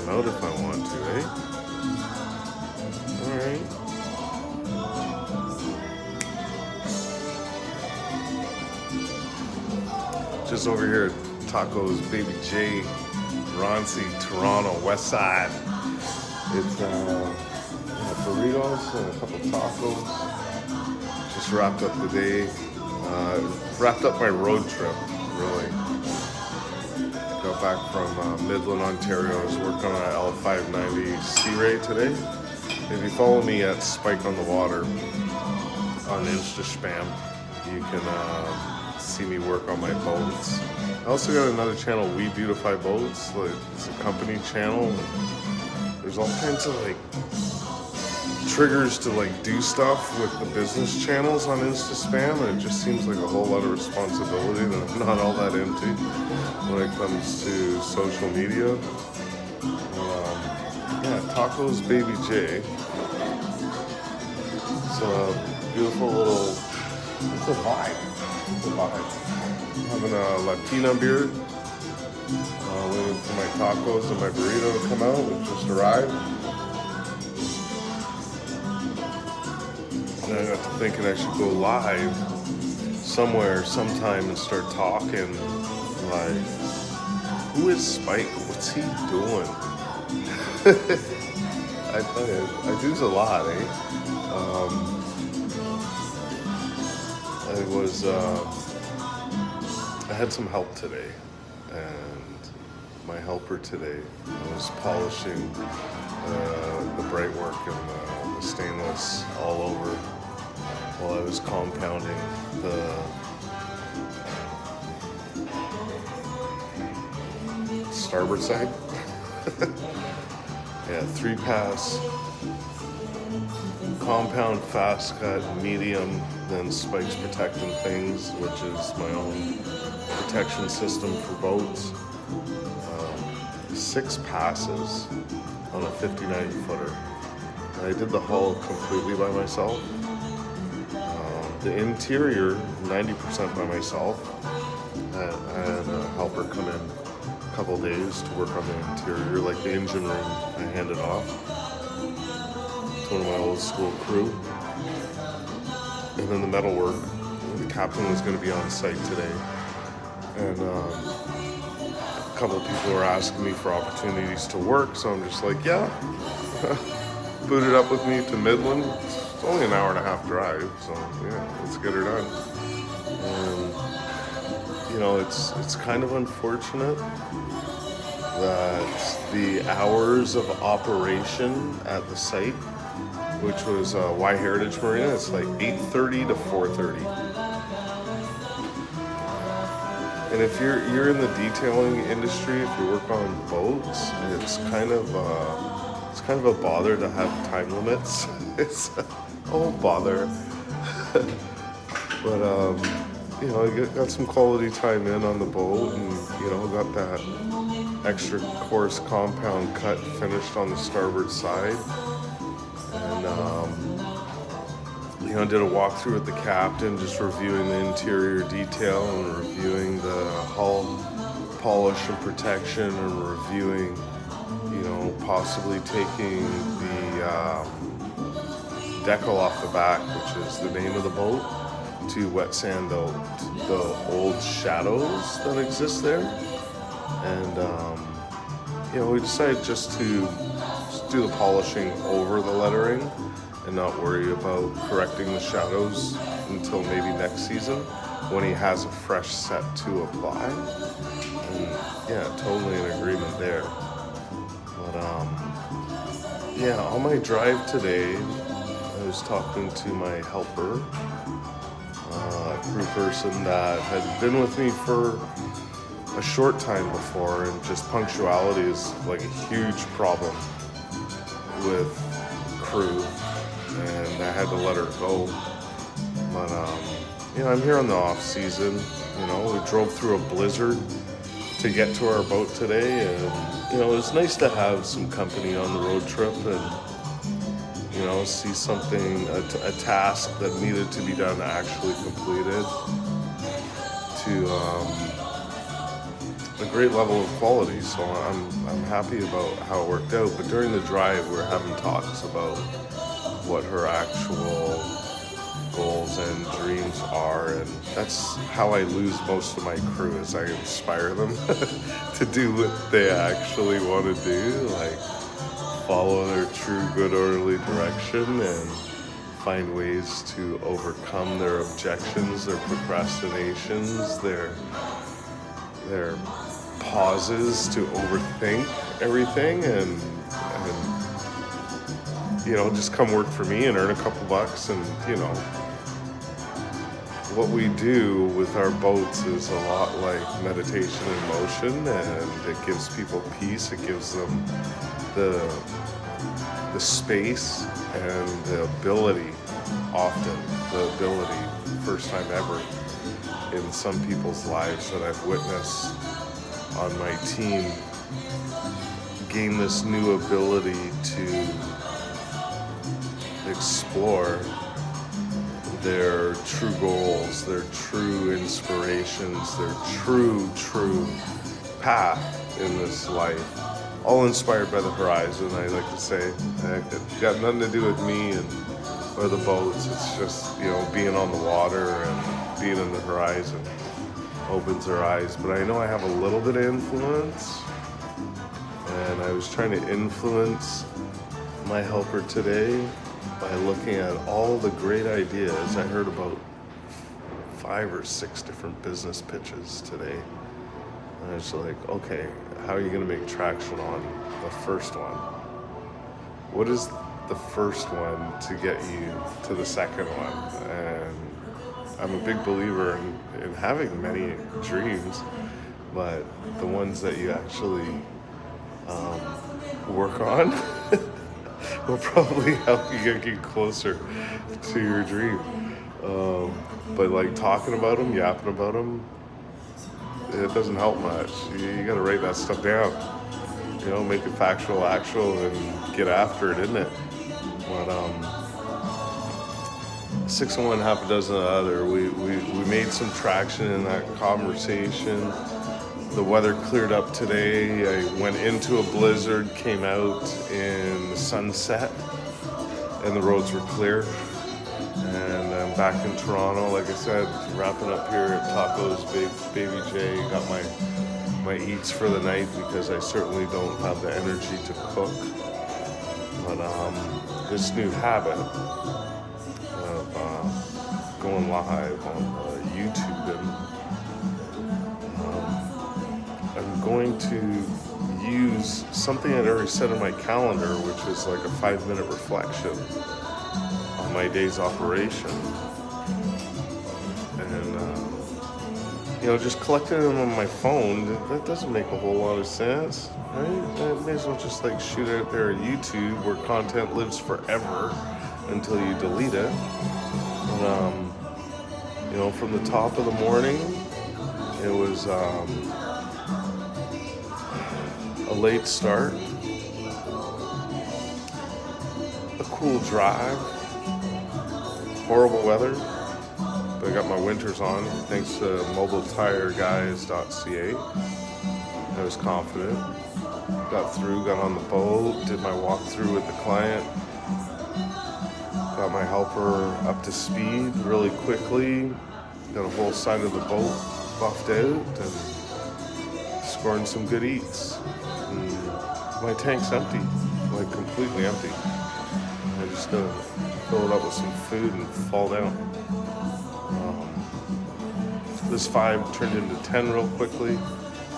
out if I want to, eh? Alright. Just over here at Tacos Baby J, Roncy, Toronto, West Side. It's burritos and a couple tacos. Just wrapped up the day. Wrapped up my road trip, really. Got back from Midland, Ontario. I was working on an L590 Sea Ray today. If you follow me at Spikeonthewater on Instagram, you can see me work on my boats. I also got another channel, We Beautify Boats. Like, it's a company channel. There's all kinds of like triggers to like do stuff with the business channels on Instagram, and it just seems like a whole lot of responsibility that I'm not all that into when it comes to social media. Yeah, Tacos Baby J. It's a beautiful little, it's a vibe. It's a vibe. I'm having a Latina beer. Waiting for my tacos and my burrito to come out, which just arrived. And I got to thinking I should go live somewhere, sometime, and start talking. Like, who is Spike? What's he doing? I tell you, I do a lot, eh? I had some help today, and my helper today was polishing the bright work and the stainless all over while I was compounding the starboard side. Yeah, 3-pass, compound, fast cut, medium, then Spike's Protecting Things, which is my own protection system for boats. 6 passes on a 59-footer. I did the hull completely by myself. The interior, 90% by myself. I had a helper come in a couple days to work on the interior, like the engine room. I handed off to one of my old school crew. And then the metal work. The captain was going to be on site today. And a couple of people were asking me for opportunities to work, so I'm just like, yeah. Booted up with me to Midland. It's only an hour and a half drive, so yeah, let's get her done. And you know, it's kind of unfortunate that the hours of operation at the site, which was Y Heritage Marina, it's like 8:30 to 4:30. And if you're in the detailing industry, if you work on boats, it's kind of a bother to have time limits. It's bother. But you know, I got some quality time in on the boat, and you know, got that extra coarse compound cut finished on the starboard side, and you know, did a walkthrough with the captain, just reviewing the interior detail and reviewing the hull polish and protection, and reviewing, you know, possibly taking the decal off the back, which is the name of the boat, to wet sand out the old shadows that exist there. And you know, we decided just to do the polishing over the lettering and not worry about correcting the shadows until maybe next season when he has a fresh set to apply. And yeah, totally in agreement there. But yeah, on my drive today, I was talking to my helper, a crew person that had been with me for a short time before, and just punctuality is like a huge problem with crew, and I had to let her go. But you know, I'm here on the off season. You know, we drove through a blizzard to get to our boat today, and you know, it was nice to have some company on the road trip, and you know, see something, a task that needed to be done actually completed, to a great level of quality. So I'm happy about how it worked out. But during the drive, we were having talks about what her actual goals and dreams are, and that's how I lose most of my crew, is I inspire them to do what they actually want to do, like follow their true good orderly direction and find ways to overcome their objections, their procrastinations, their pauses to overthink everything, and just come work for me and earn a couple bucks. And what we do with our boats is a lot like meditation in motion, and it gives people peace. It gives them the space and the ability, first time ever in some people's lives that I've witnessed on my team, gain this new ability to explore their true goals, their true inspirations, their true path in this life, all inspired by the horizon. I like to say it's got nothing to do with me or the boats. It's just being on the water and being in the horizon opens their eyes. But I know I have a little bit of influence, and I was trying to influence my helper today by looking at all the great ideas. I heard about 5 or 6 different business pitches today. And I was like, okay, how are you going to make traction on the first one? What is the first one to get you to the second one? And I'm a big believer in having many dreams, but the ones that you actually work on will probably help you get closer to your dream. But like talking about them, yapping about them, it doesn't help much. You got to write that stuff down. Make it factual, actual, and get after it, isn't it? But 6 and 1, half a dozen of the other. We made some traction in that conversation. The weather cleared up today. I went into a blizzard, came out in the sunset, and the roads were clear. And I'm back in Toronto, like I said, wrapping up here at Tacos Baby J. Got my eats for the night because I certainly don't have the energy to cook. But this new habit of going live on YouTube, and I'm going to use something I'd already set in my calendar, which is like a 5-minute reflection on my day's operation. And, just collecting them on my phone, that doesn't make a whole lot of sense, right? I may as well just like shoot it out there on YouTube, where content lives forever until you delete it. But, from the top of the morning, it was a late start, a cool drive, horrible weather, but I got my winters on thanks to mobiletireguys.ca. I was confident, got on the boat, did my walkthrough with the client, got my helper up to speed really quickly, got a whole side of the boat buffed out, and scoring some good eats. And my tank's empty, like completely empty. I just gotta fill it up with some food and fall down. This 5 turned into 10 real quickly,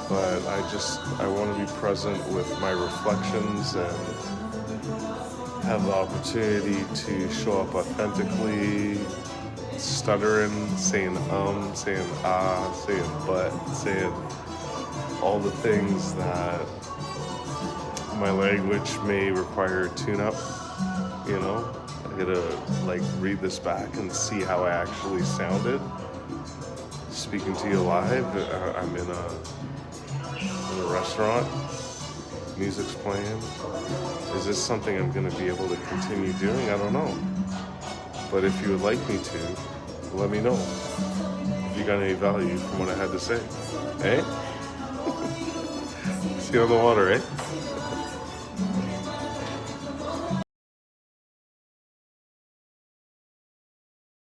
but I want to be present with my reflections and have the opportunity to show up authentically, stuttering, saying saying saying but, saying all the things that my language may require tune-up. I gotta read this back and see how I actually sounded speaking to you live. I'm in a restaurant, music's playing. Is this something I'm going to be able to continue doing? I don't know. But if you would like me to, let me know if you got any value from what I had to say. Eh? Spikeonthewater, eh?